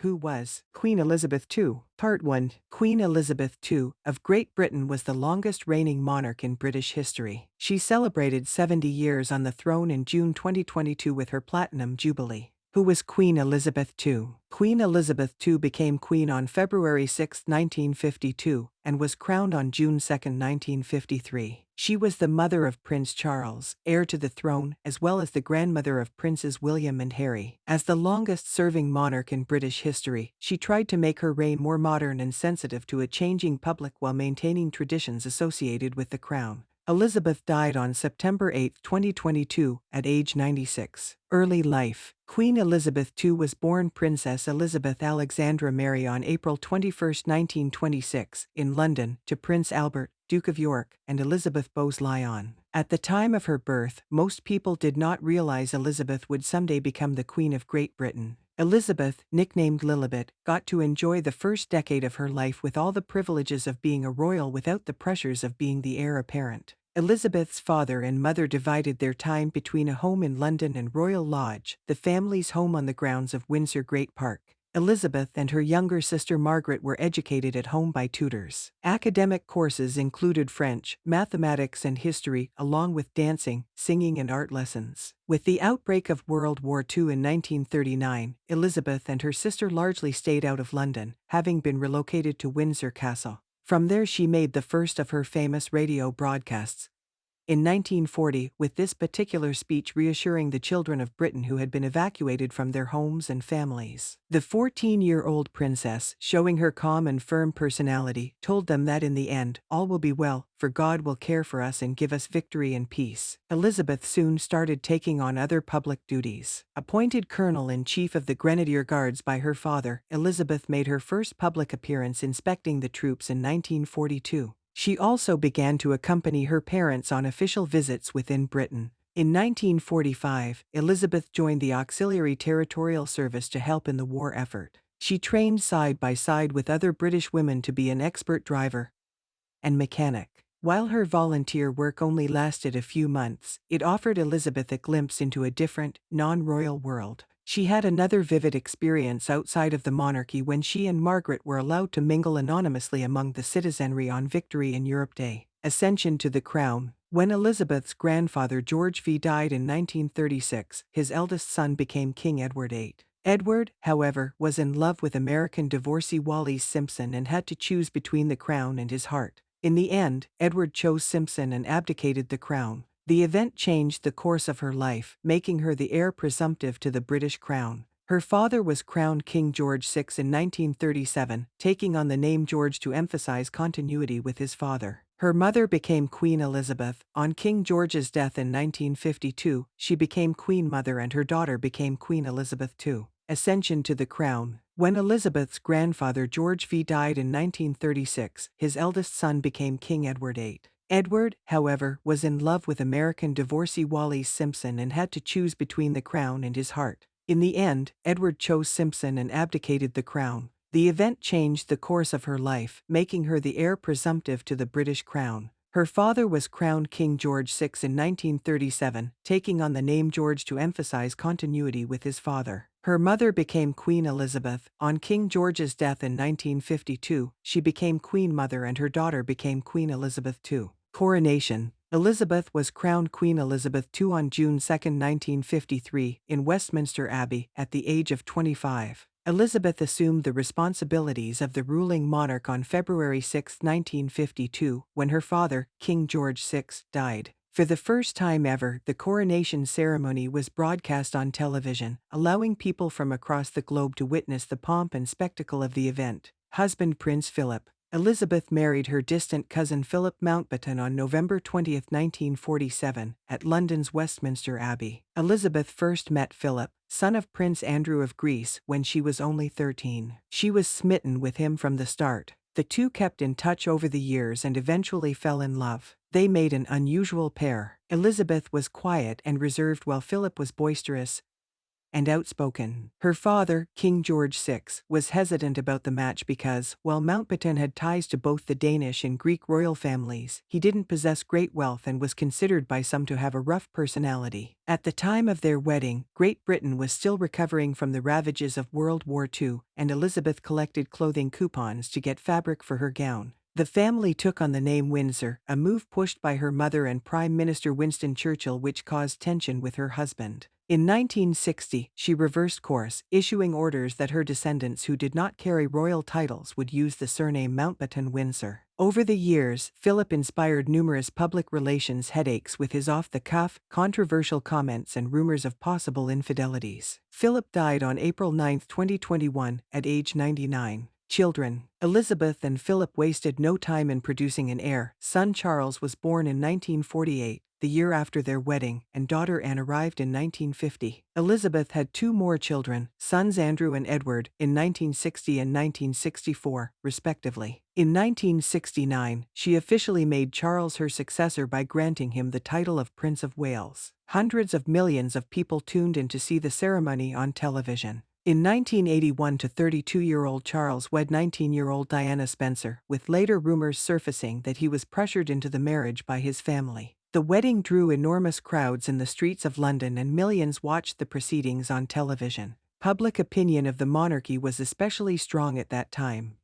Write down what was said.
Who was Queen Elizabeth II? Part 1. Queen Elizabeth II of Great Britain was the longest reigning monarch in British history. She celebrated 70 years on the throne in June 2022 with her Platinum Jubilee. Who was Queen Elizabeth II? Queen Elizabeth II became queen on February 6, 1952, and was crowned on June 2, 1953. She was the mother of Prince Charles, heir to the throne, as well as the grandmother of Princes William and Harry. As the longest-serving monarch in British history, she tried to make her reign more modern and sensitive to a changing public while maintaining traditions associated with the crown. Elizabeth died on September 8, 2022, at age 96. Early life. Queen Elizabeth II was born Princess Elizabeth Alexandra Mary on April 21, 1926, in London, to Prince Albert, Duke of York, and Elizabeth Bowes-Lyon. At the time of her birth, most people did not realize Elizabeth would someday become the Queen of Great Britain. Elizabeth, nicknamed Lilibet, got to enjoy the first decade of her life with all the privileges of being a royal without the pressures of being the heir apparent. Elizabeth's father and mother divided their time between a home in London and Royal Lodge, the family's home on the grounds of Windsor Great Park. Elizabeth and her younger sister Margaret were educated at home by tutors. Academic courses included French, mathematics and history, along with dancing, singing and art lessons. With the outbreak of World War II in 1939, Elizabeth and her sister largely stayed out of London, having been relocated to Windsor Castle. From there she made the first of her famous radio broadcasts. In 1940, with this particular speech reassuring the children of Britain who had been evacuated from their homes and families. The 14-year-old princess, showing her calm and firm personality, told them that in the end, all will be well, for God will care for us and give us victory and peace. Elizabeth soon started taking on other public duties. Appointed Colonel-in-Chief of the Grenadier Guards by her father, Elizabeth made her first public appearance inspecting the troops in 1942. She also began to accompany her parents on official visits within Britain. In 1945, Elizabeth joined the Auxiliary Territorial Service to help in the war effort. She trained side by side with other British women to be an expert driver and mechanic. While her volunteer work only lasted a few months, it offered Elizabeth a glimpse into a different, non-royal world. She had another vivid experience outside of the monarchy when she and Margaret were allowed to mingle anonymously among the citizenry on Victory in Europe Day. Ascension to the crown. When Elizabeth's grandfather George V died in 1936, his eldest son became King Edward VIII. Edward, however, was in love with American divorcee Wallis Simpson and had to choose between the crown and his heart. In the end, Edward chose Simpson and abdicated the crown. The event changed the course of her life, making her the heir presumptive to the British crown. Her father was crowned King George VI in 1937, taking on the name George to emphasize continuity with his father. Her mother became Queen Elizabeth. On King George's death in 1952, she became Queen Mother and her daughter became Queen Elizabeth II. Ascension to the crown. When Elizabeth's grandfather George V died in 1936, his eldest son became King Edward VIII. Edward, however, was in love with American divorcee Wallis Simpson and had to choose between the crown and his heart. In the end, Edward chose Simpson and abdicated the crown. The event changed the course of her life, making her the heir presumptive to the British crown. Her father was crowned King George VI in 1937, taking on the name George to emphasize continuity with his father. Her mother became Queen Elizabeth. On King George's death in 1952, she became Queen Mother and her daughter became Queen Elizabeth II. Coronation. Elizabeth was crowned Queen Elizabeth II on June 2, 1953, in Westminster Abbey, at the age of 25. Elizabeth assumed the responsibilities of the ruling monarch on February 6, 1952, when her father, King George VI, died. For the first time ever, the coronation ceremony was broadcast on television, allowing people from across the globe to witness the pomp and spectacle of the event. Husband Prince Philip. Elizabeth married her distant cousin Philip Mountbatten on November 20, 1947, at London's Westminster Abbey. Elizabeth first met Philip, son of Prince Andrew of Greece, when she was only 13. She was smitten with him from the start. The two kept in touch over the years and eventually fell in love. They made an unusual pair. Elizabeth was quiet and reserved while Philip was boisterous and outspoken. Her father, King George VI, was hesitant about the match because, while Mountbatten had ties to both the Danish and Greek royal families, he didn't possess great wealth and was considered by some to have a rough personality. At the time of their wedding, Great Britain was still recovering from the ravages of World War II, and Elizabeth collected clothing coupons to get fabric for her gown. The family took on the name Windsor, a move pushed by her mother and Prime Minister Winston Churchill, which caused tension with her husband. In 1960, she reversed course, issuing orders that her descendants who did not carry royal titles would use the surname Mountbatten-Windsor. Over the years, Philip inspired numerous public relations headaches with his off-the-cuff, controversial comments and rumors of possible infidelities. Philip died on April 9, 2021, at age 99. Children. Elizabeth and Philip wasted no time in producing an heir. Son Charles was born in 1948, the year after their wedding, and daughter Anne arrived in 1950. Elizabeth had two more children, sons Andrew and Edward, in 1960 and 1964, respectively. In 1969, she officially made Charles her successor by granting him the title of Prince of Wales. Hundreds of millions of people tuned in to see the ceremony on television. In 1981, 32-year-old Charles wed 19-year-old Diana Spencer, with later rumors surfacing that he was pressured into the marriage by his family. The wedding drew enormous crowds in the streets of London and millions watched the proceedings on television. Public opinion of the monarchy was especially strong at that time.